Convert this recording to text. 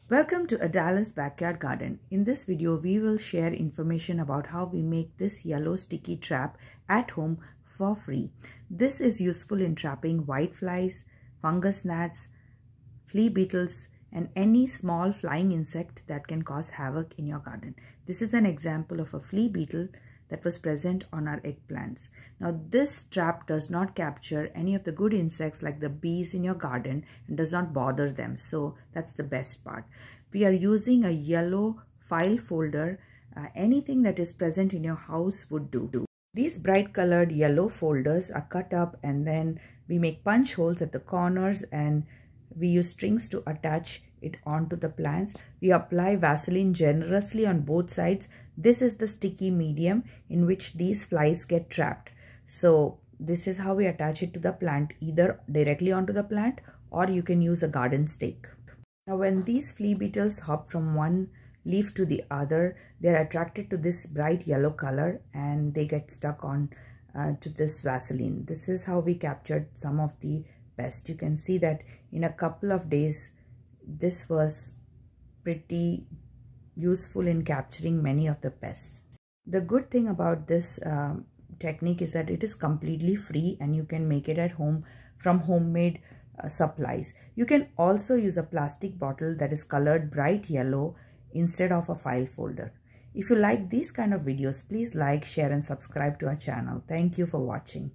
Welcome to Adala's Backyard Garden. In this video, we will share information about how we make this yellow sticky trap at home for free. This is useful in trapping whiteflies, fungus gnats, flea beetles, and any small flying insect that can cause havoc in your garden. This is an example of a flea beetle that was present on our eggplants. Now this trap does not capture any of the good insects like the bees in your garden and does not bother them. So that's the best part. We are using a yellow file folder. Anything that is present in your house would do. These bright colored yellow folders are cut up and then we make punch holes at the corners and we use strings to attach it onto the plants. We apply Vaseline generously on both sides. This is the sticky medium in which these flies get trapped. So this is how we attach it to the plant, either directly onto the plant or you can use a garden stake. Now when these flea beetles hop from one leaf to the other, they are attracted to this bright yellow color and they get stuck on to this Vaseline. This is how we captured some of the best. You can see that in a couple of days this was pretty useful in capturing many of the pests. The good thing about this technique is that it is completely free and you can make it at home from homemade supplies. You can also use a plastic bottle that is colored bright yellow instead of a file folder. If you like these kind of videos, please like, share and subscribe to our channel. Thank you for watching.